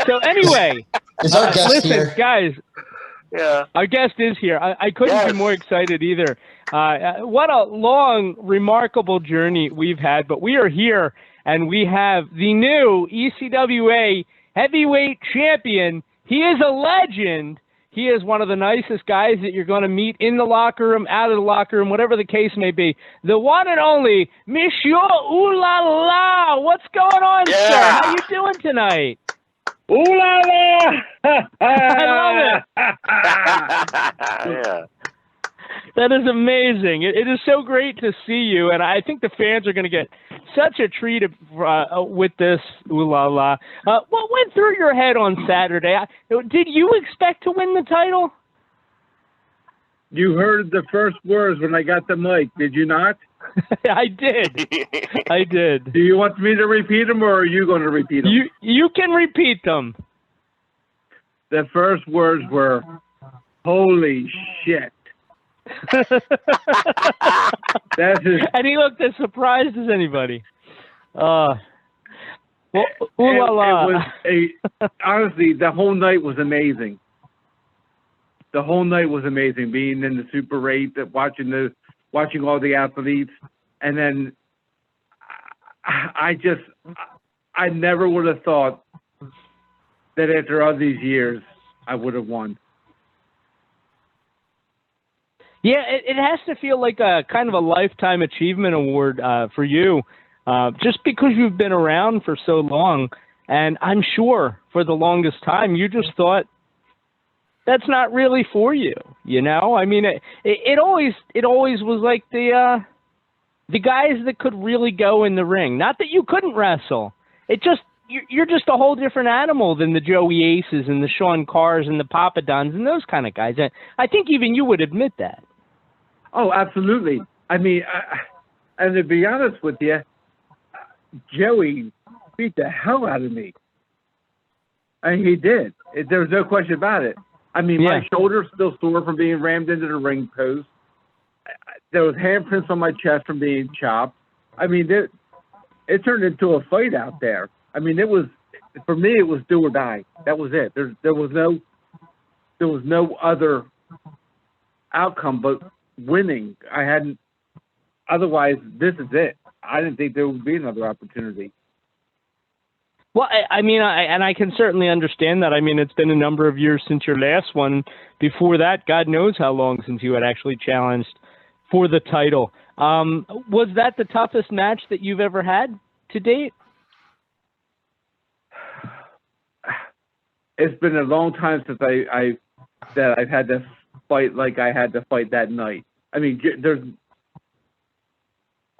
So anyway, is our guest listen, here? guys. Yeah. Our guest is here. I couldn't be more excited either. What a long, remarkable journey we've had, but we are here, and we have the new ECWA Heavyweight Champion. He is a legend. He is one of the nicest guys that you're going to meet in the locker room, out of the locker room, whatever the case may be. The one and only Monsieur Ooh La La. What's going on, sir? How you doing tonight? Ooh la la! I love it. Yeah. That is amazing. It is so great to see you, and I think the fans are going to get such a treat with this. Ooh la la! What went through your head on Saturday? Did you expect to win the title? You heard the first words when I got the mic, did you not? I did. I did. Do you want me to repeat them, or are you going to repeat them? You can repeat them. The first words were, "Holy shit." And he looked as surprised as anybody. Well, ooh la la. Honestly, the whole night was amazing. The whole night was amazing. Being in the Super 8, watching all the athletes, and then I never would have thought that after all these years I would have won. Yeah, it has to feel like a kind of a lifetime achievement award for you, just because you've been around for so long. And I'm sure for the longest time you just thought that's not really for you. You know, I mean, it always was like the guys that could really go in the ring. Not that you couldn't wrestle. It just you're just a whole different animal than the Joey Aces and the Sean Carrs and the Papa Duns and those kind of guys. I think even you would admit that. Oh, absolutely. I mean, and to be honest with you, Joey beat the hell out of me. I mean, he did. There was no question about it. I mean, my shoulder's still sore from being rammed into the ring post. There was handprints on my chest from being chopped. I mean, it turned into a fight out there. I mean, for me, it was do or die. That was it. There was no other outcome but winning. Otherwise, this is it. I didn't think there would be another opportunity. Well, I mean, I can certainly understand that. I mean, it's been a number of years since your last one. Before that, God knows how long since you had actually challenged for the title. Was that the toughest match that you've ever had to date? It's been a long time since I've had to fight like I had to fight that night. I mean, there's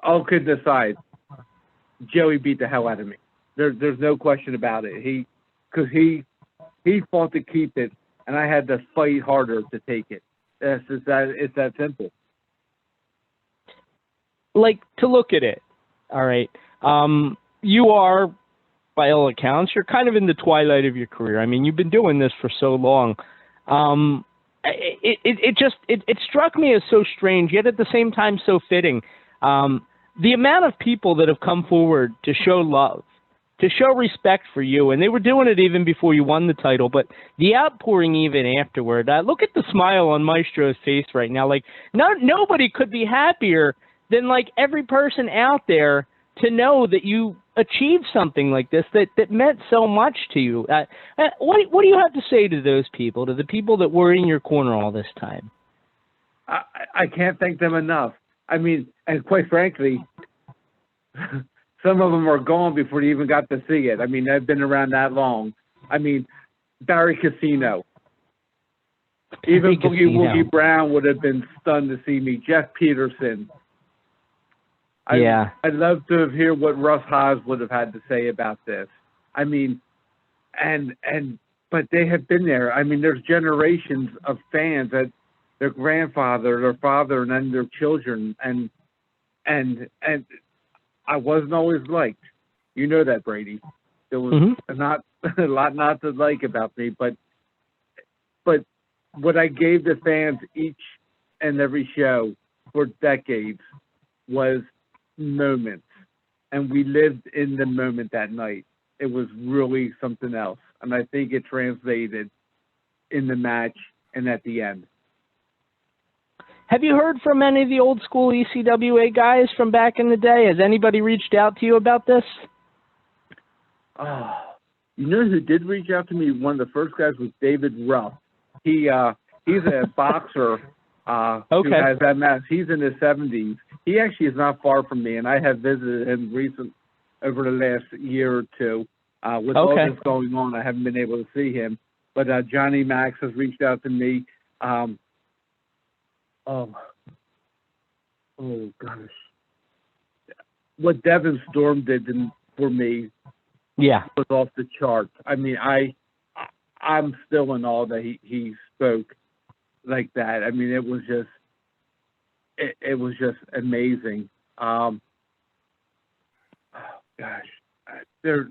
all kidding aside, Joey beat the hell out of me. There's no question about it. He fought to keep it, and I had to fight harder to take it. It's that simple. Like, to look at it, all right, you are, by all accounts, you're kind of in the twilight of your career. I mean, you've been doing this for so long. It struck me as so strange, yet at the same time so fitting. The amount of people that have come forward to show love, to show respect for you, and they were doing it even before you won the title, but the outpouring even afterward. Look at the smile on Maestro's face right now. Like, nobody could be happier than, like, every person out there to know that you achieved something like this that meant so much to you. What do you have to say to those people, to the people that were in your corner all this time? I can't thank them enough. I mean, and quite frankly, some of them are gone before they even got to see it. I mean, they've been around that long. I mean, Barry Casino. Even Boogie Woogie Brown would have been stunned to see me. Jeff Peterson. I'd love to hear what Russ Haas would have had to say about this. I mean, but they have been there. I mean, there's generations of fans that their grandfather, their father, and then their children, and I wasn't always liked. You know that, Brady. There was not a lot not to like about me, but what I gave the fans each and every show for decades was moments, and we lived in the moment that night. it was really something else. And I think it translated in the match and at the end. Have you heard from any of the old school ECWA guys from back in the day? Has anybody reached out to you about this? Oh, you know who did reach out to me? One of the first guys was David Ruff. He's a boxer who has MS. He's in his 70s. He actually is not far from me, and I have visited him over the last year or two. With all this going on, I haven't been able to see him. But Johnny Max has reached out to me. Oh gosh. What Devin Storm did for me was off the charts. I mean, I'm still in awe that he spoke like that. I mean, it was just amazing. Oh gosh. There's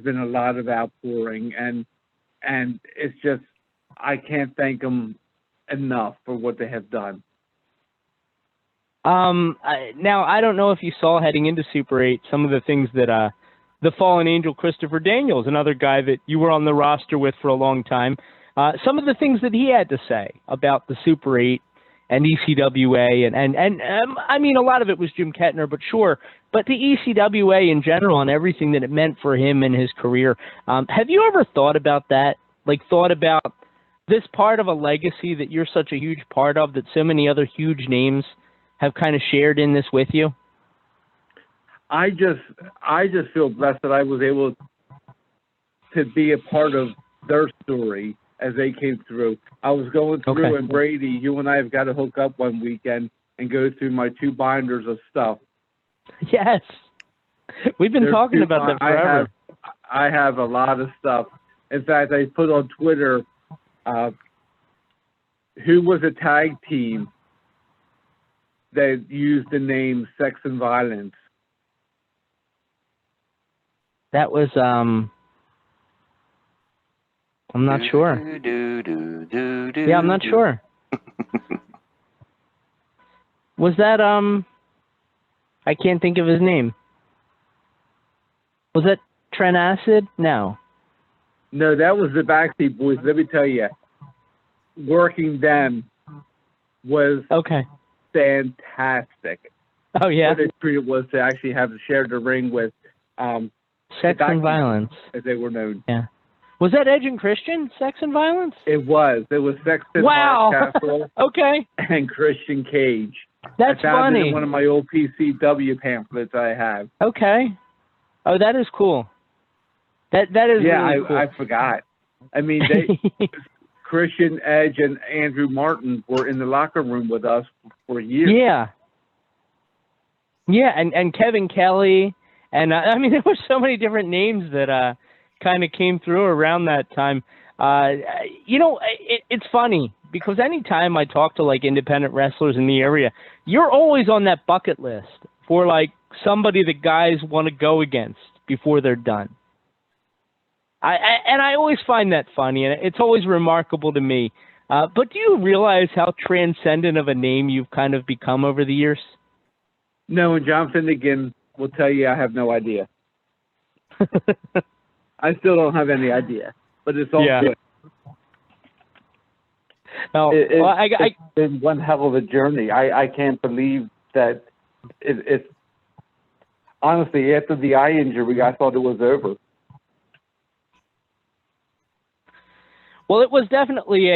been a lot of outpouring, and it's just, I can't thank them enough for what they have done. Now, I don't know if you saw heading into Super 8 some of the things that the Fallen Angel Christopher Daniels, another guy that you were on the roster with for a long time, some of the things that he had to say about the Super 8 and ECWA, and I mean, a lot of it was Jim Kettner, but sure, but the ECWA in general and everything that it meant for him and his career. Have you ever thought about that? Like, thought about this part of a legacy that you're such a huge part of, that so many other huge names have kind of shared in this with you? I just feel blessed that I was able to be a part of their story as they came through. I was going through, and Brady, you and I have got to hook up one weekend and go through my 2 binders of stuff. Yes. We've been talking about that forever. I have a lot of stuff. In fact, I put on Twitter, who was a tag team that used the name Sex and Violence? That was, I'm not sure. Yeah, I'm not sure. Was that, I can't think of his name. Was that Trent Acid? No. No, that was the Backseat Boys. Let me tell you, working them was fantastic. Oh, yeah? What a treat it was to actually have to share the ring with Sex and Violence, as they were known. Yeah. Was that Edge and Christian, Sex and Violence? It was. It was Sex and Castle and Christian Cage. That's I found funny. it in one of my old PCW pamphlets I have. Okay. Oh, that is cool. That is really cool. I forgot. I mean, Christian, Edge, and Andrew Martin were in the locker room with us for years. Yeah. Yeah, and Kevin Kelly, and I mean, there were so many different names that kind of came through around that time. You know, it's funny because anytime I talk to like independent wrestlers in the area, you're always on that bucket list for like somebody that guys want to go against before they're done. I always find that funny, and it's always remarkable to me. But do you realize how transcendent of a name you've kind of become over the years? No, and John Finnegan will tell you I have no idea. I still don't have any idea, but it's all good. No, it's been one hell of a journey. I can't believe that it's honestly, after the eye injury, I thought it was over. Well, it was definitely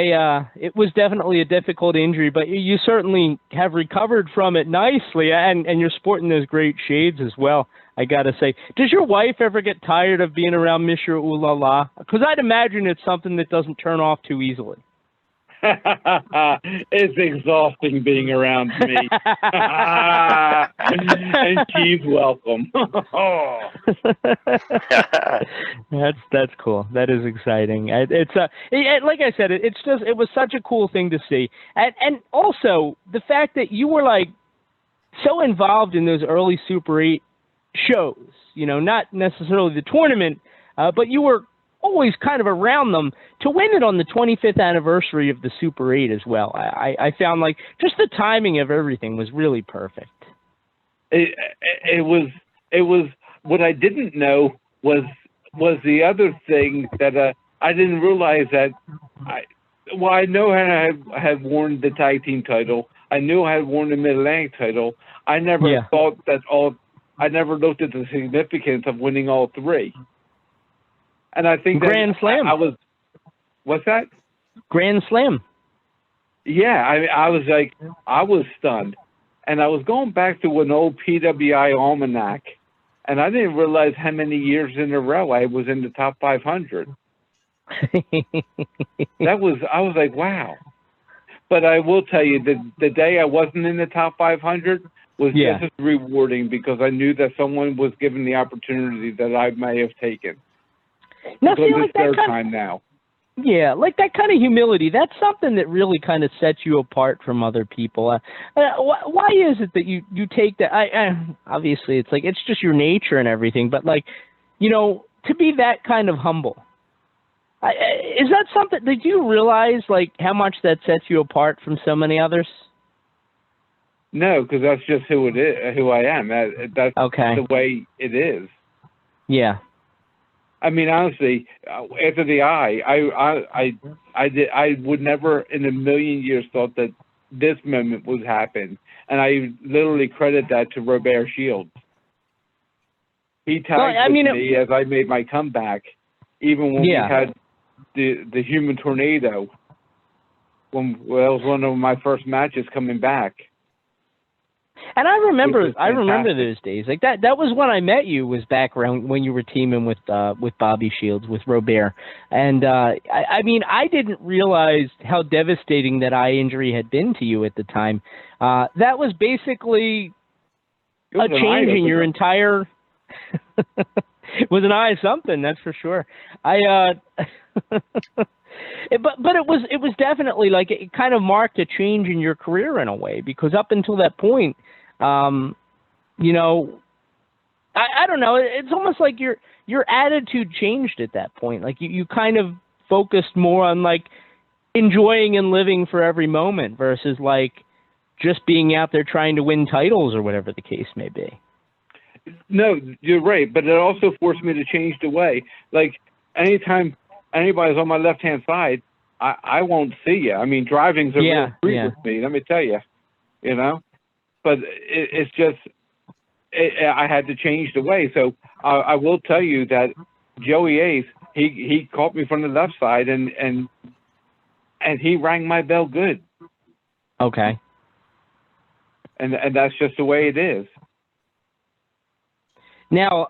a difficult injury, but you certainly have recovered from it nicely, and you're sporting those great shades as well, I gotta say. Does your wife ever get tired of being around Mr. Ooh La La? Because I'd imagine it's something that doesn't turn off too easily. It's exhausting being around me. And she's welcome. That's cool. That is exciting. It's like I said, it was such a cool thing to see. And also the fact that you were like so involved in those early Super 8 shows, you know, not necessarily the tournament, but you were always kind of around them to win it on the 25th anniversary of the Super 8 as well. I found like just the timing of everything was really perfect. It was what I didn't know was was the other thing that I didn't realize that I know I had won the tag team title. I knew I had won the Mid-Atlantic title. I never thought that I never looked at the significance of winning all three. And I think Grand Slam. I was, what's that? Grand Slam. Yeah, I was stunned. And I was going back to an old PWI almanac, and I didn't realize how many years in a row I was in the top 500. I was like, wow. But I will tell you, the day I wasn't in the top 500 was just as rewarding because I knew that someone was given the opportunity that I may have taken. Now, because see, like it's their time now. Yeah, like that kind of humility, that's something that really kind of sets you apart from other people. Why is it that you take that? Obviously, it's like it's just your nature and everything, but like, you know, to be that kind of humble, is that something, did you realize like how much that sets you apart from so many others? No, because that's just who it is, who I am. That's the way it is. Yeah. I mean, honestly, after the I would never in a million years thought that this moment would happen, and I literally credit that to Robert Shields. He tagged me as I made my comeback, even when we had the human tornado. That was one of my first matches coming back. And I remember those days. Like that was when I met you, was back around when you were teaming with Bobby Shields, with Robert. And I mean, I didn't realize how devastating that eye injury had been to you at the time. That was basically a change in your entire it was an eye something, that's for sure. But it was definitely like it kind of marked a change in your career in a way, because up until that point, you know, I don't know, it's almost like your attitude changed at that point. Like you kind of focused more on like enjoying and living for every moment versus like just being out there trying to win titles or whatever the case may be. No, you're right, but it also forced me to change the way. Like anytime anybody's on my left-hand side, I won't see you. I mean, driving's a real treat with me, let me tell you, you know? But it's just, I had to change the way. So I will tell you that Joey Ace, he caught me from the left side and he rang my bell good. Okay. And that's just the way it is. Now,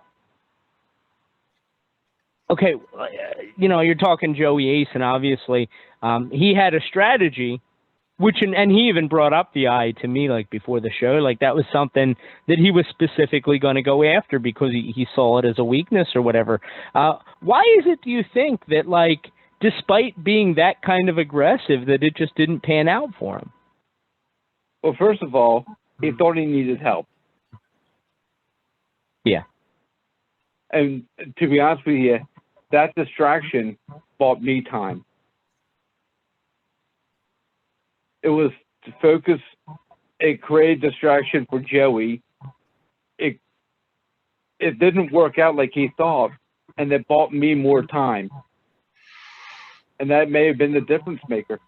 okay, you know, you're talking Joey Ace, and obviously he had a strategy, and he even brought up the eye to me, like, before the show. Like, that was something that he was specifically going to go after because he saw it as a weakness or whatever. Why is it, do you think, that, like, despite being that kind of aggressive, that it just didn't pan out for him? Well, first of all, he thought he needed help. Yeah. And to be honest with you, that distraction bought me time. It was to focus. It created distraction for Joey. It didn't work out like he thought, and it bought me more time. And that may have been the difference maker.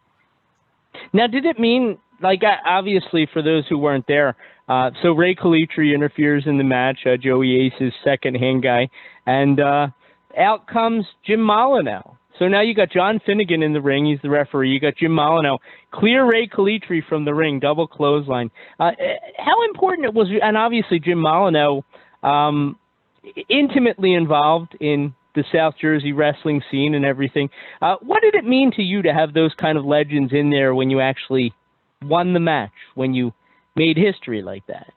Now, did it mean, like, obviously, for those who weren't there, so Ray Calitri interferes in the match, Joey Ace's second-hand guy, and out comes Jim Molyneux. So now you got John Finnegan in the ring. He's the referee. You got Jim Molyneux. Clear Ray Calitri from the ring, double clothesline. How important it was, and obviously Jim Molyneux, intimately involved in the South Jersey wrestling scene and everything. What did it mean to you to have those kind of legends in there when you actually won the match, when you made history like that?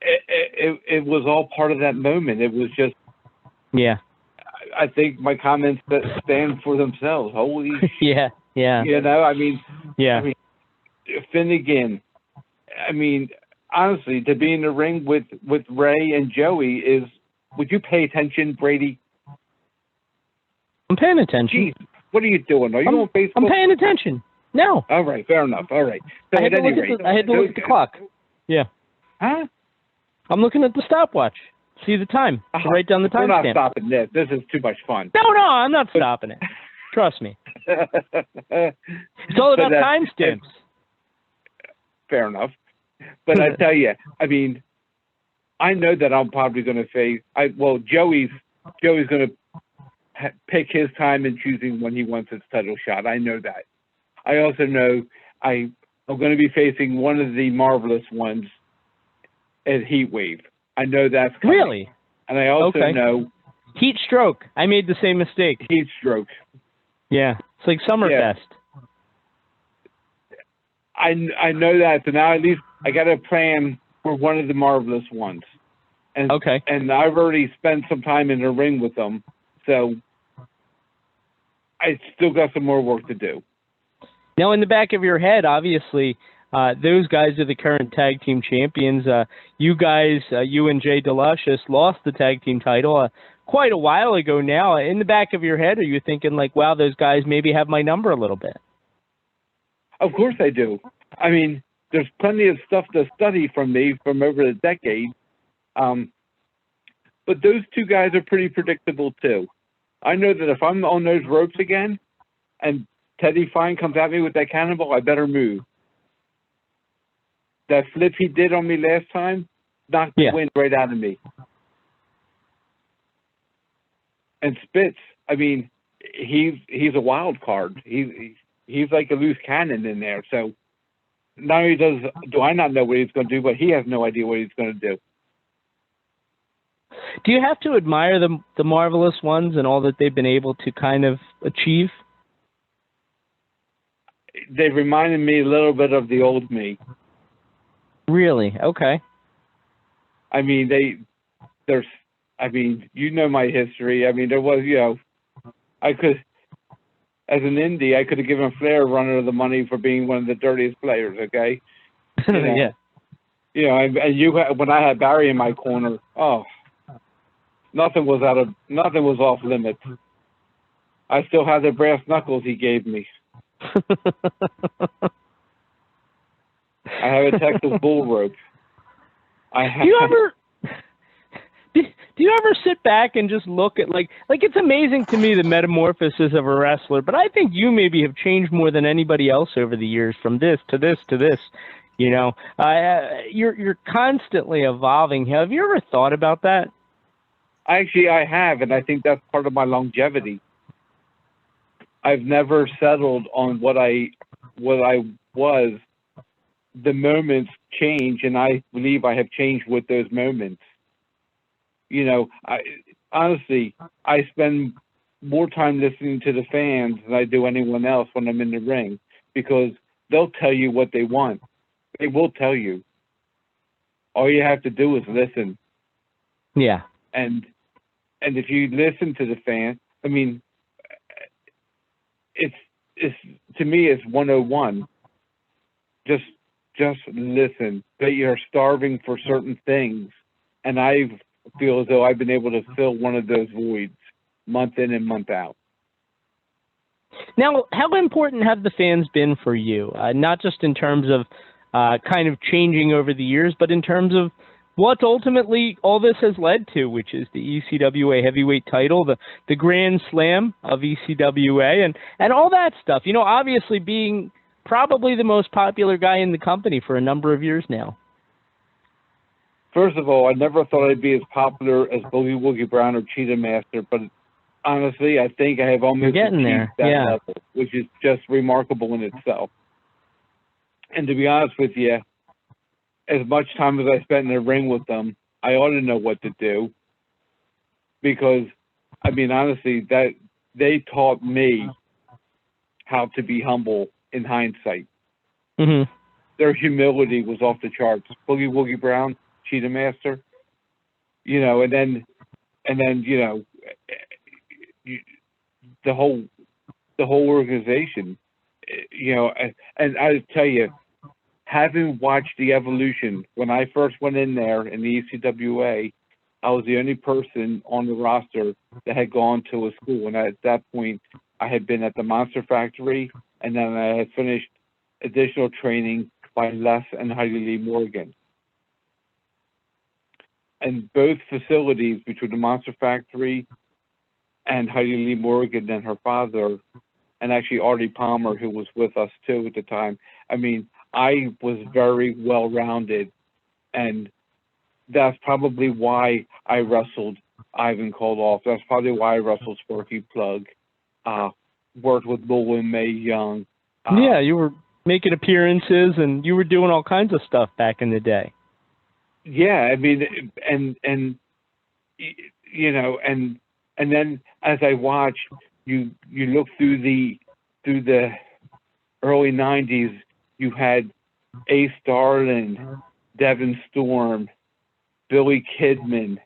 It was all part of that moment. It was just, I think my comments that stand for themselves. Holy yeah. You know, I mean, Finnegan. I mean, honestly, to be in the ring with Ray and Joey is. Would you pay attention, Brady? I'm paying attention. Jeez, what are you doing? Are you on Facebook? I'm paying attention. No. All right, fair enough. All right. So I had to look at the clock. Yeah. Huh? I'm looking at the stopwatch. See the time. So write down the We're not timestamp. stopping this. This is too much fun. No, I'm not stopping it. Trust me. It's all about timestamps. Fair enough. But I tell you, I mean, I know that I'm probably going to face. Joey's going to pick his time in choosing when he wants his title shot. I know that. I also know I'm going to be facing one of the marvelous ones at Heat Wave. I know that's coming. Really? And I also know Heat Stroke. I made the same mistake. Heat Stroke. Yeah, it's like Summerfest. I know that, so now at least I got a plan for one of the marvelous ones. And, and I've already spent some time in the ring with them, so I still got some more work to do. Now, in the back of your head, obviously, those guys are the current tag team champions. You guys, you and Jay Deluscious, lost the tag team title quite a while ago now. In the back of your head, are you thinking like, wow, those guys maybe have my number a little bit? Of course I do. I mean, there's plenty of stuff to study from me from over the decade. But those two guys are pretty predictable too. I know that if I'm on those ropes again and Teddy Fine comes at me with that cannonball, I better move. That flip he did on me last time knocked the wind right out of me. And Spitz, I mean, he's a wild card. He's like a loose cannon in there. So not only do I not know what he's going to do, but he has no idea what he's going to do. Do you have to admire the marvelous ones and all that they've been able to kind of achieve? They reminded me a little bit of the old me. Really? Okay. I mean, you know my history. I mean, there was, as an indie, I could have given Flair a run of the money for being one of the dirtiest players, okay? Yeah. When I had Barry in my corner, nothing was off limits. I still have the brass knuckles he gave me. I have a Texas bull rope. Do you ever sit back and just look at like it's amazing to me the metamorphosis of a wrestler, but I think you maybe have changed more than anybody else over the years from this to this to this. You're constantly evolving. Have you ever thought about that? Actually, I have, and I think that's part of my longevity. I've never settled on what I was. The moments change, and I believe I have changed with those moments. Honestly, I spend more time listening to the fans than I do anyone else when I'm in the ring, because they'll tell you what they want. They will tell you. All you have to do is listen. Yeah. And if you listen to the fan, I mean, it's to me it's 101. Just listen. That you're starving for certain things, and I feel as though I've been able to fill one of those voids month in and month out. Now, how important have the fans been for you? Not just in terms of kind of changing over the years, but in terms of what ultimately all this has led to, which is the ECWA heavyweight title, the Grand Slam of ECWA, and all that stuff. Obviously being probably the most popular guy in the company for a number of years now. First of all, I never thought I'd be as popular as Boogie Woogie Brown or Cheetah Master, but honestly, I think I have almost achieved that level, which is just remarkable in itself. And to be honest with you, as much time as I spent in the ring with them, I ought to know what to do, because, I mean, honestly, that they taught me how to be humble in hindsight. Mm-hmm. Their humility was off the charts. Boogie Woogie Brown, Cheetah Master, and then the whole organization, and I tell you, having watched the evolution, when I first went in there in the ECWA, I was the only person on the roster that had gone to a school, and at that point, I had been at the Monster Factory, and then I had finished additional training by Les and Heidi Lee Morgan. and both facilities between the Monster Factory and Heidi Lee Morgan and her father, and actually Artie Palmer, who was with us too at the time. I mean, I was very well-rounded, and that's probably why I wrestled Ivan Koloff. That's probably why I wrestled Sparky Plug, worked with Bull and Mae Young. Yeah, you were making appearances, and you were doing all kinds of stuff back in the day. Yeah, I mean, and you know, and then as I watch, you look through the early '90s, you had Ace Darlin, Devin Storm, Billy Kidman.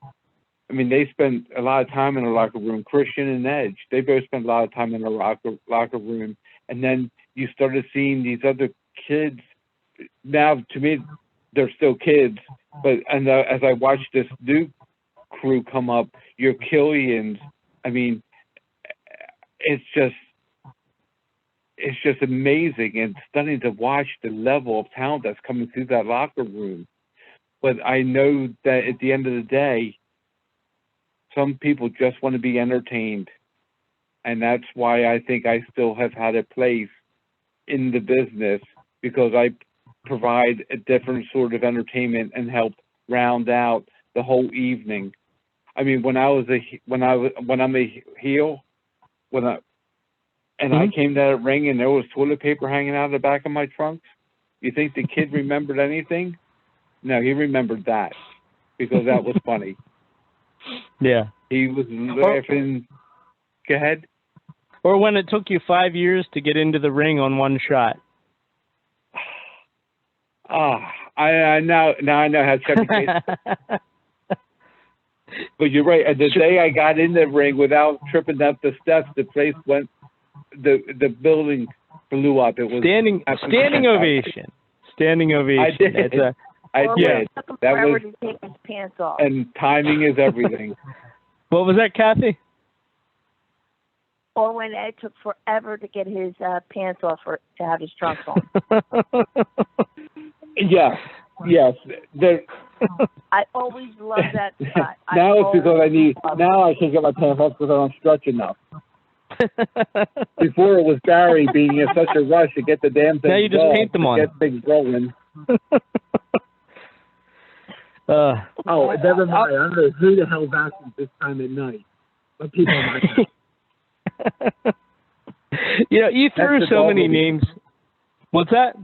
I mean, they spent a lot of time in the locker room. Christian and Edge, they both spent a lot of time in the locker room. And then you started seeing these other kids. Now, to me, they're still kids. But as I watch this new crew come up, your Killians, I mean, it's just amazing and stunning to watch the level of talent that's coming through that locker room. But I know that at the end of the day, some people just want to be entertained. And that's why I think I still have had a place in the business, because I provide a different sort of entertainment and help round out the whole evening. I mean, when I'm a heel, I came to that ring and there was toilet paper hanging out of the back of my trunk, you think the kid remembered anything? No, he remembered that, because that was funny. Yeah. He was laughing. Go ahead. Or when it took you 5 years to get into the ring on one shot. I now I know how Chevy Chase. But you're right. And the day I got in the ring without tripping up the steps, the place went. The building blew up. It was standing ovation. Standing ovation. I did. I did. That was. To take his pants off. And timing is everything. What was that, Kathy? Or when Ed took forever to get his pants off to have his trunks on. Yes. I always love that spot. Now it's because now I can't get my pants off because I don't stretch enough. Before it was Barry being in such a rush to get the damn thing. Now you just paint them on. Get things rolling. Never mind. I don't know who the hell's asking this time at night, but people might know. You know, you threw so many names. What's that?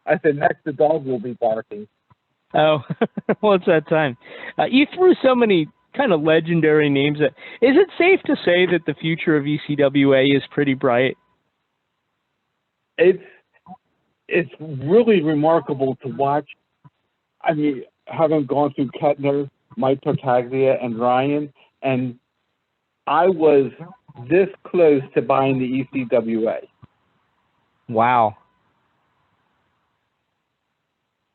I said next the dog will be barking. Oh, well, it's that time. You threw so many kind of legendary names. Is it safe to say that the future of ECWA is pretty bright? It's really remarkable to watch. I mean, having gone through Kettner, Mike Tartaglia, and Ryan, and I was this close to buying the ECWA. Wow.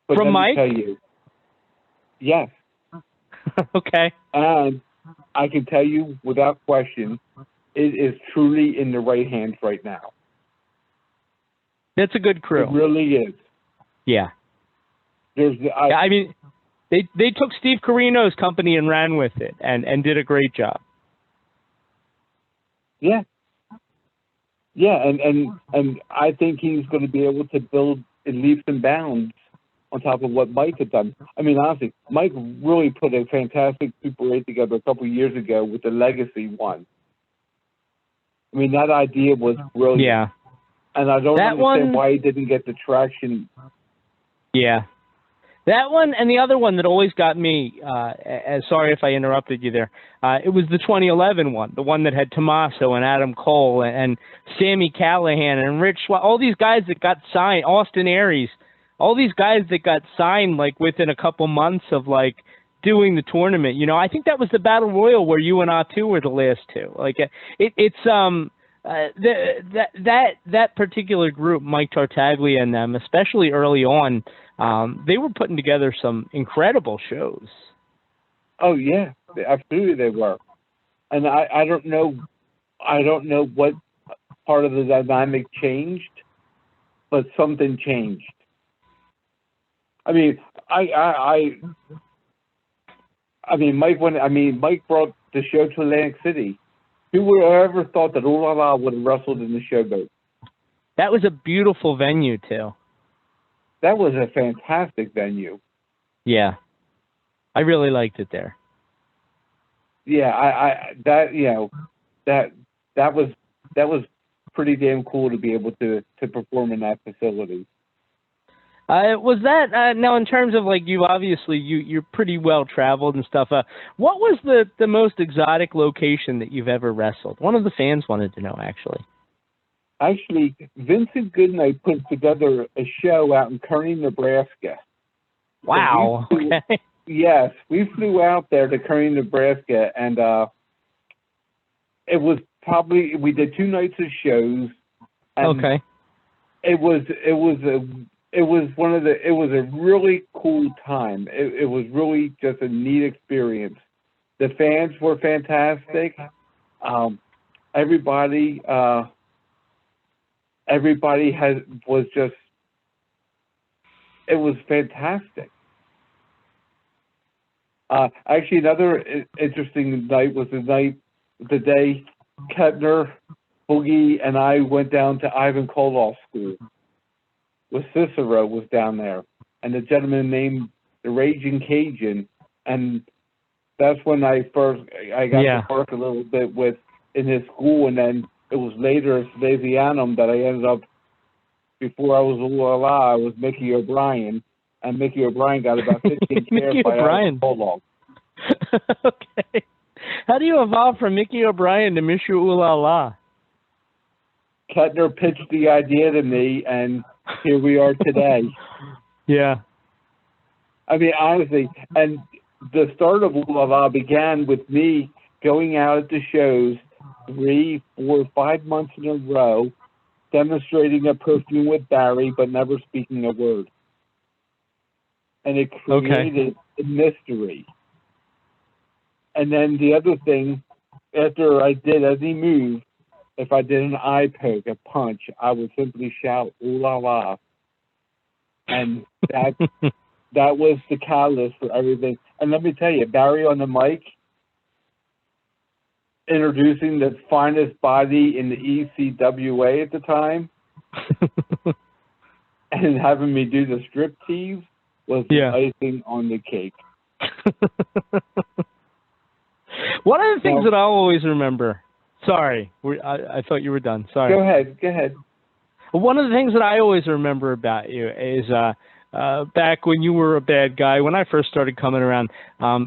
But from let Mike? Me tell you, yes. Okay. And I can tell you without question, it is truly in the right hands right now. That's a good crew. It really is. Yeah. I mean, they took Steve Carino's company and ran with it and did a great job. Yeah. Yeah, and I think he's going to be able to build in leaps and bounds on top of what Mike had done. I mean, honestly, Mike really put a fantastic Super 8 together a couple of years ago with the Legacy one. I mean, that idea was brilliant. Yeah. And I don't understand why he didn't get the traction. Yeah. That one and the other one that always got me, sorry if I interrupted you there, it was the 2011 one, the one that had Tommaso and Adam Cole and Sami Callihan and Rich, all these guys that got signed, Austin Aries, all these guys that got signed like within a couple months of like doing the tournament. You know, I think that was the Battle Royal where you and Atu were the last two. Like that particular group, Mike Tartaglia and them, especially early on, they were putting together some incredible shows. Oh yeah, absolutely they were. And I don't know what part of the dynamic changed, but something changed. I mean, Mike brought the show to Atlantic City. Who would have ever thought that Ooh La La would have wrestled in the Showboat? That was a beautiful venue too. That was a fantastic venue. Yeah, I really liked it there. Yeah, that was pretty damn cool to be able to perform in that facility. Was that now in terms of like you're pretty well traveled and stuff? What was the most exotic location that you've ever wrestled? One of the fans wanted to know actually. Actually, Vincent Goodnight put together a show out in Kearney, Nebraska. Wow. Okay. Yes, we flew out there to Kearney, Nebraska, and it was we did 2 nights of shows. And okay. It was a really cool time. It was really just a neat experience. The fans were fantastic. Everybody it was fantastic. Actually, another interesting night was the day Kettner, Boogie, and I went down to Ivan Koloff's school. With Cicero was down there, and the gentleman named the Raging Cajun, and that's when I got to work a little bit in his school, and then it was later at Salesianum that I ended up. Before I was Ooh La La, I was Mickey O'Brien, and Mickey O'Brien got about 15 shares by Ivan Koloff. Okay. How do you evolve from Mickey O'Brien to Mr. Ooh La La? Kettner pitched the idea to me, and here we are today. Yeah. Honestly, and the start of Ooh La La began with me going out at the shows 3, 4, 5 months in a row, demonstrating a perfume with Barry, but never speaking a word. And it created a mystery. And then the other thing, after I did any move, if I did an eye poke, a punch, I would simply shout, Ooh La La. And that was the catalyst for everything. And let me tell you, Barry on the mic, introducing the finest body in the ECWA at the time, and having me do the striptease was the icing on the cake. One of the things that I always remember, sorry, I thought you were done. Sorry. Go ahead. One of the things that I always remember about you is back when you were a bad guy, when I first started coming around,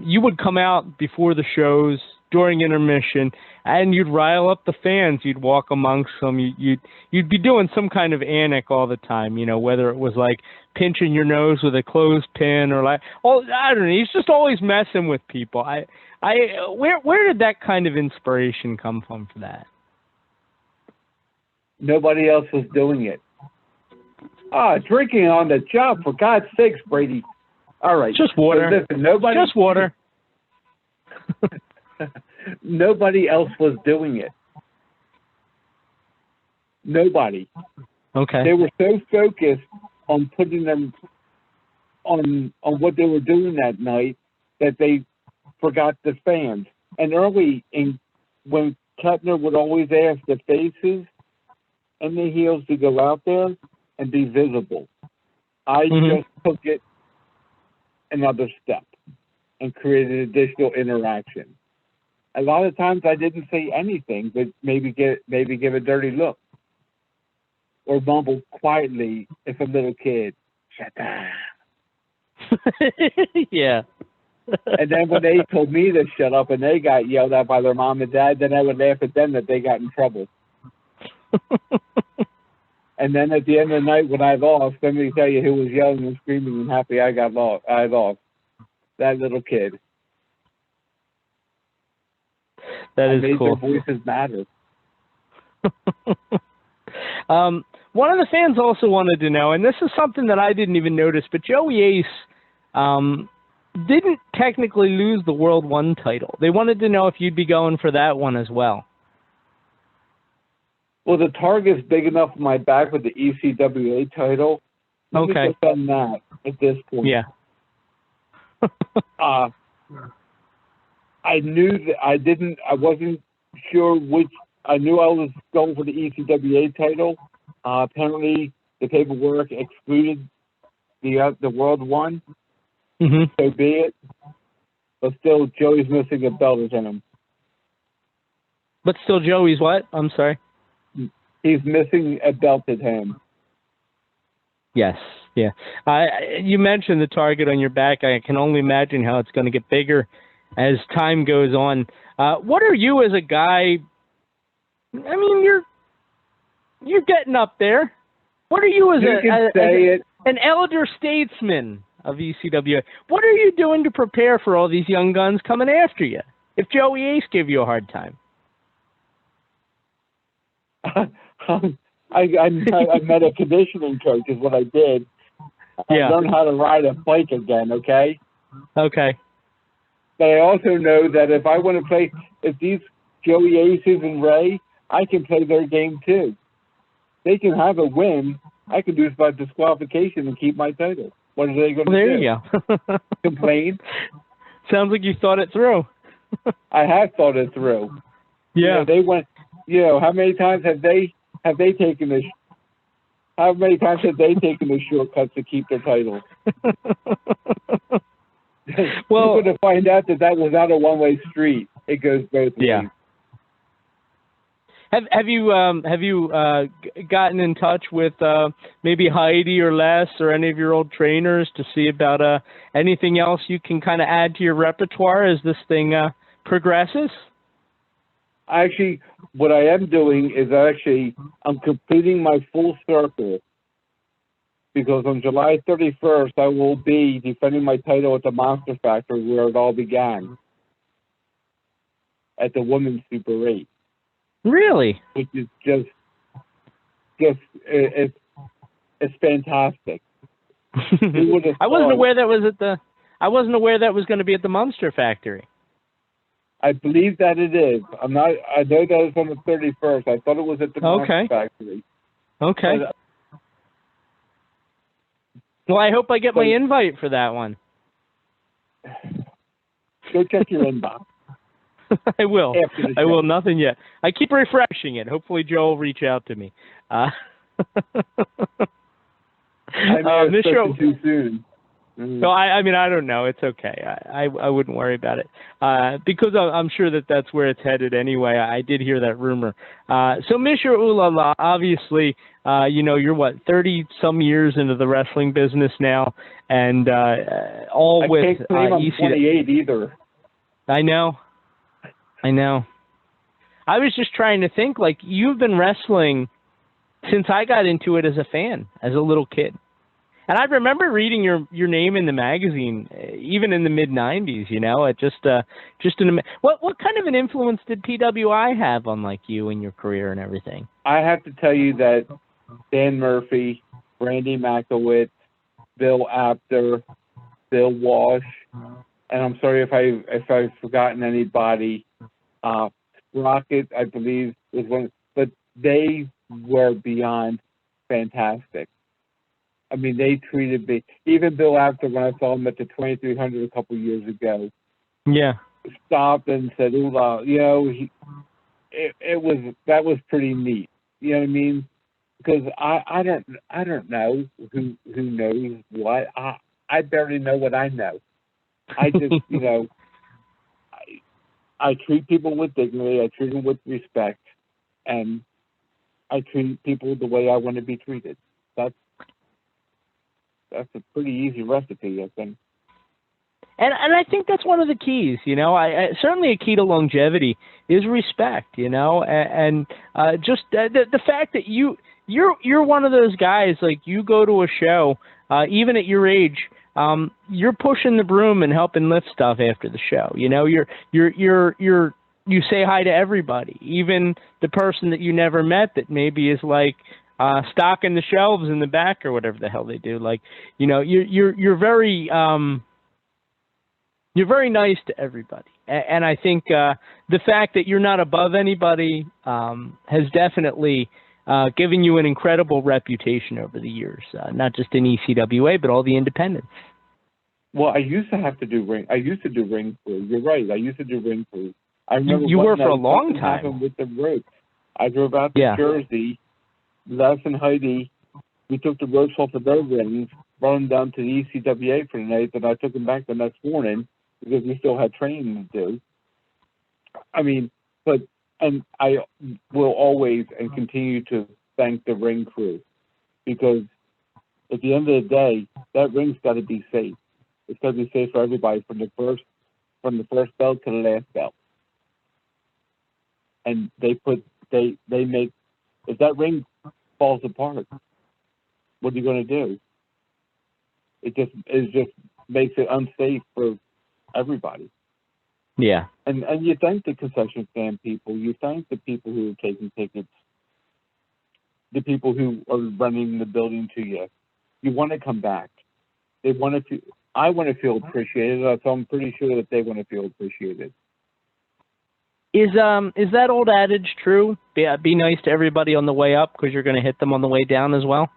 you would come out before the shows, during intermission, and you'd rile up the fans. You'd walk amongst them. You'd be doing some kind of antic all the time, whether it was like pinching your nose with a clothespin or I don't know. He's just always messing with people. Where did that kind of inspiration come from for that? Nobody else was doing it. Drinking on the job, for God's sakes, Brady. All right. Just water. So listen, Just water. Nobody else was doing it. Nobody. Okay. They were so focused on putting them on what they were doing that night that they forgot the fans. And when Kettner would always ask the faces and the heels to go out there and be visible, I just took it another step and created additional interaction. A lot of times I didn't say anything, but maybe give a dirty look or mumble quietly if a little kid, shut up. Yeah. And then when they told me to shut up and they got yelled at by their mom and dad, then I would laugh at them that they got in trouble. And then at the end of the night when I lost, let me tell you who was yelling and screaming and happy I lost. That little kid. That is cool. Their voices matter. One of the fans also wanted to know, and this is something that I didn't even notice, but Joey Ace didn't technically lose the World 1 title. They wanted to know if you'd be going for that one as well. Well, the target's big enough on my back with the ECWA title. Okay. I've done that at this point. Yeah. I knew that I wasn't sure which. I knew I was going for the ECWA title. Apparently, the paperwork excluded the World One. Mm-hmm. So be it. But still, Joey's missing a belt in him. But still, Joey's what? I'm sorry. He's missing a belt at him. Yes, yeah. You mentioned the target on your back. I can only imagine how it's going to get bigger as time goes on. What are you as a guy? I mean, you're getting up there. What are you as an elder statesman of ECWA? What are you doing to prepare for all these young guns coming after you? If Joey Ace gave you a hard time. I met a conditioning coach is what I did. I learned how to ride a bike again, okay? Okay. But I also know that if I want to play, if these Joey Aces and Ray, I can play their game too. They can have a win. I can do it by disqualification and keep my title. What are they going to do? There you go. Complain? Sounds like you thought it through. I have thought it through. Yeah. They went. How many times have they taken the? How many times have they taken the shortcuts to keep their titles? Well, you're going to find out that was not a one-way street. It goes both ways. Yeah. Have you gotten in touch with maybe Heidi or Les or any of your old trainers to see about anything else you can kind of add to your repertoire as this thing progresses? Actually, what I am doing is I'm completing my full circle, because on July 31st I will be defending my title at the Monster Factory where it all began, at the Women's Super 8. Really? Which is just it's fantastic. I wasn't aware that was I wasn't aware that was going to be at the Monster Factory. I believe that it is. I know that it's on the 31st. I thought it was at the Monster Factory. Okay. But, well, I hope I get my invite for that one. Go check your inbox. I will. I will. Nothing yet. I keep refreshing it. Hopefully, Joe will reach out to me. I may have spoken too soon. No, I mean, I don't know. It's okay. I wouldn't worry about it because I'm sure that's where it's headed anyway. I did hear that rumor. So, Mr. Ulala, obviously, you're what, 30-some years into the wrestling business now, and all with I can't claim I'm 28 either. I know. I was just trying to think, like, you've been wrestling since I got into it as a fan, as a little kid. And I remember reading your name in the magazine, even in the mid-'90s. It what kind of an influence did PWI have on like you and your career and everything? I have to tell you that Dan Murphy, Randy McElwitz, Bill Apter, Bill Walsh, and I'm sorry if I've forgotten anybody. Rocket, I believe, was one, but they were beyond fantastic. I mean, they treated me. Even Bill Apter, when I saw him at the 2300 a couple years ago, stopped and said, "Ula," that was pretty neat. You know what I mean? Because I don't know who knows what. I barely know what I know. I just I treat people with dignity. I treat them with respect, and I treat people the way I want to be treated. That's a pretty easy recipe, I think. And I think that's one of the keys, I certainly a key to longevity is respect, and just the fact that you're one of those guys, like, you go to a show, even at your age, you're pushing the broom and helping lift stuff after the show. You say hi to everybody, even the person that you never met that maybe is like stocking the shelves in the back or whatever the hell they do. Like, you're very nice to everybody. And I think the fact that you're not above anybody has definitely given you an incredible reputation over the years, not just in ECWA, but all the independents. Well, I used to have to do ring. I used to do ring crew. You're right. I used to do ring crew. I remember you were for a long something time. happened with the ropes. I drove out to Jersey. Les and Heidi, we took the ropes off of their rings, brought them down to the ECWA for the night, and I took them back the next morning because we still had training to do. I mean, and I will always and continue to thank the ring crew, because at the end of the day, that ring's got to be safe. It's got to be safe for everybody from the first belt to the last belt. And they make, if that ring falls apart, what are you going to do? It just makes it unsafe for everybody. Yeah. And you thank the concession stand people. You thank the people who are taking tickets, the people who are running the building to you. You want to come back. I want to feel appreciated, so I'm pretty sure that they want to feel appreciated. Is that old adage true? Be nice to everybody on the way up because you're going to hit them on the way down as well?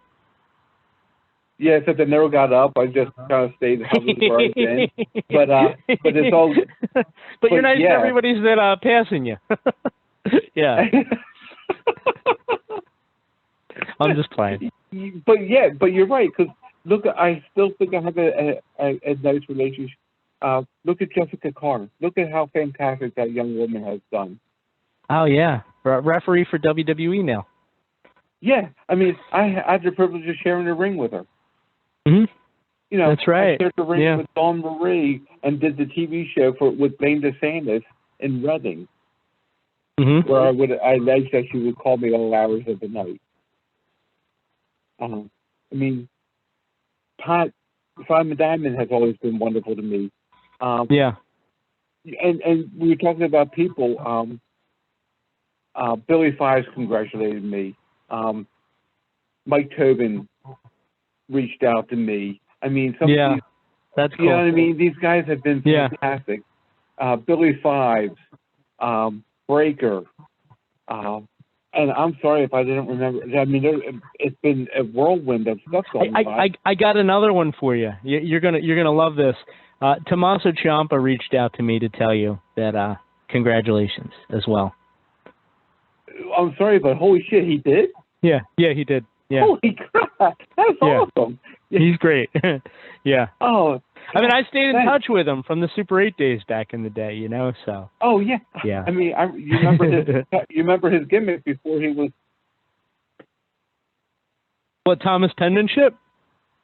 Yeah, except I never got up. I just kind of stayed where I've been. But it's all. But you're nice to everybody that passing you. Yeah. I'm just playing. But you're right, because look, I still think I have a nice relationship. Look at Jessica Carr. Look at how fantastic that young woman has done. Oh yeah, referee for WWE now. Yeah, I mean, I had the privilege of sharing the ring with her. Mm-hmm. You know, that's right. I shared the ring with Dawn Marie and did the TV show with Lane DeSantis in Reading, where I alleged that she would call me all hours of the night. I mean, Simon Diamond has always been wonderful to me. And we were talking about people. Billy Fives congratulated me. Mike Tobin reached out to me. I mean, that's cool. You know what I mean? These guys have been fantastic. Billy Fives, Breaker, and I'm sorry if I didn't remember. I mean, it's been a whirlwind of stuff going on. I got another one for you. You're gonna love this. Tommaso Ciampa reached out to me to tell you that congratulations as well. I'm sorry, but holy shit, he did? Yeah, he did. Yeah. Holy crap, that's awesome. He's great. Yeah. Oh. I mean, I stayed in touch with him from the Super 8 days back in the day, you know, so. Oh, yeah. Yeah. I mean, you remember his gimmick before he was... What, Thomas Penmanship?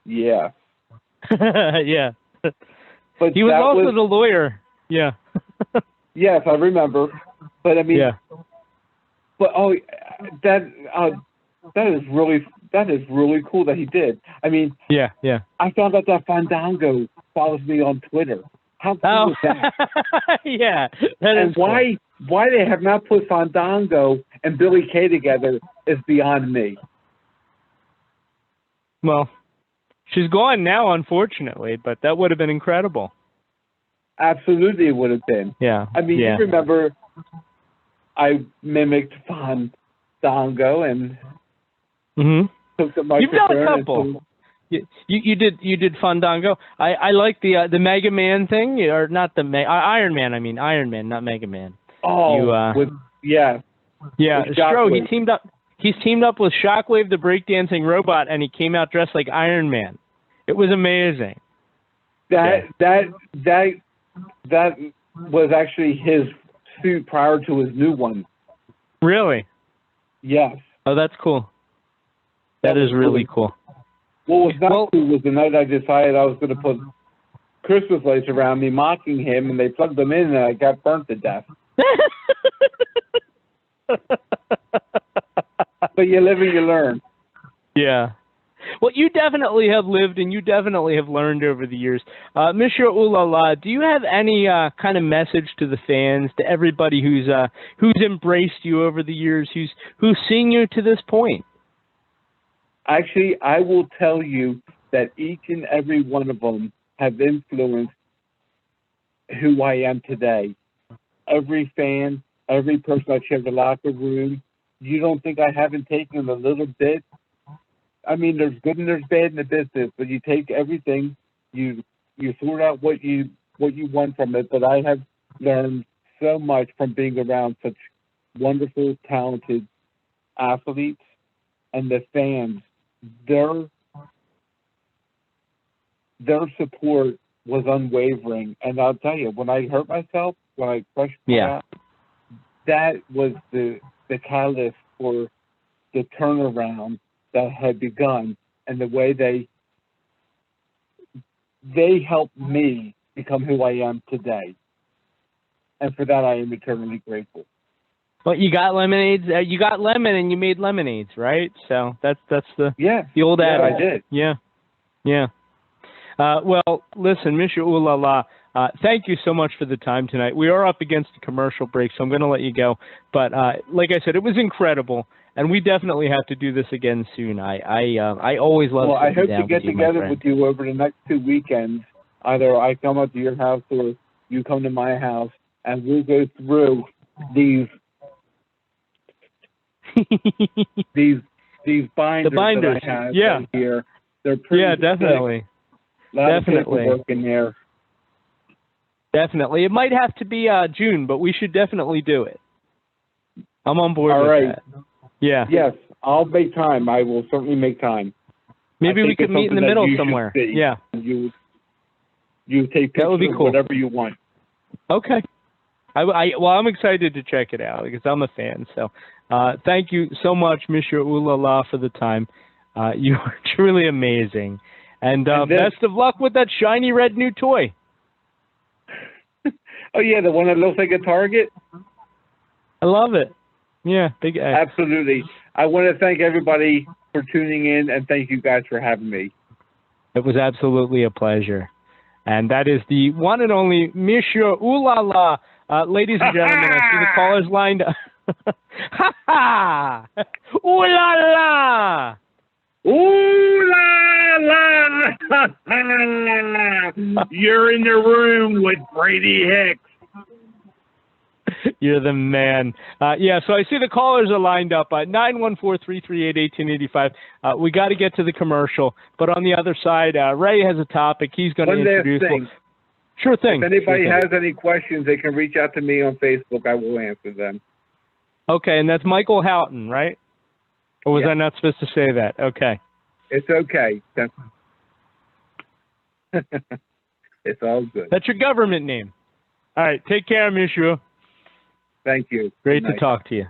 Yeah. Yeah. But he was also the lawyer. Yeah. Yes, I remember. But, I mean... Yeah. But, that is really cool that he did. I mean... Yeah. I found out that Fandango follows me on Twitter. How cool is that? Yeah. And why they have not put Fandango and Billy Kay together is beyond me. Well, she's gone now, unfortunately, but that would have been incredible. Absolutely, it would have been. Yeah. I mean, you remember I mimicked Fandango and took the microphone. You've done a couple. You did Fandango. I like the Mega Man thing, or not the Iron Man. I mean Iron Man, not Mega Man. Oh, yeah. Stro, He's teamed up with Shockwave, the breakdancing robot, and he came out dressed like Iron Man. It was amazing. That was actually his suit prior to his new one. Really? Yes. Oh, that's cool. That is really cool. What was not cool was the night I decided I was going to put Christmas lights around me, mocking him, and they plugged them in, and I got burnt to death. But you live and you learn. Yeah. Well, you definitely have lived and you definitely have learned over the years. Monsieur Ulala, do you have any kind of message to the fans, to everybody who's embraced you over the years, who's seen you to this point? Actually, I will tell you that each and every one of them have influenced who I am today. Every fan, every person I share the locker room, you don't think I haven't taken a little bit? I mean, there's good and there's bad in the business, but you take everything, you you sort out what you want from it. But I have learned so much from being around such wonderful, talented athletes, and the fans. Their support was unwavering, and I'll tell you, when I hurt myself, when I crushed my back, that was the catalyst for the turnaround that had begun, and the way they helped me become who I am today, and for that I am eternally grateful. Well, you got lemonades. You got lemon, and you made lemonades, right? So that's the old adage. I did. Yeah. Well, listen, Monsieur Ooh La La, thank you so much for the time tonight. We are up against a commercial break, so I'm going to let you go. But like I said, it was incredible, and we definitely have to do this again soon. I always love. Well, I hope to get together with you over the next 2 weekends. Either I come up to your house or you come to my house, and we'll go through these binders that I have right here. They're pretty definitely. Thick. Definitely. Work in there. Definitely. It might have to be June, but we should definitely do it. I'm on board with that. Yeah. Yes, I'll make time. I will certainly make time. Maybe we could meet in the middle somewhere. Yeah. You take pictures that would be cool. Of whatever you want. Okay. Well, I'm excited to check it out because I'm a fan. So thank you so much, Monsieur Ooh La La, for the time. You are truly amazing. And best of luck with that shiny red new toy. Oh, yeah, the one that looks like a target? I love it. Yeah, big X. Absolutely. I want to thank everybody for tuning in, and thank you guys for having me. It was absolutely a pleasure. And that is the one and only Monsieur Ooh La La. Ladies and gentlemen, I see the callers lined up. Ha ha! Ooh La La! Ooh la la! You're in the room with Brady Hicks. You're the man. So I see the callers are lined up. 914-338-1885. We got to get to the commercial. But on the other side, Ray has a topic he's going to introduce. Sure thing. If anybody has any questions, they can reach out to me on Facebook. I will answer them. Okay, and that's Michael Houghton, right? Or was I not supposed to say that? Okay. It's okay. It's all good. That's your government name. All right. Take care, Monsieur. Thank you. Great to talk to you.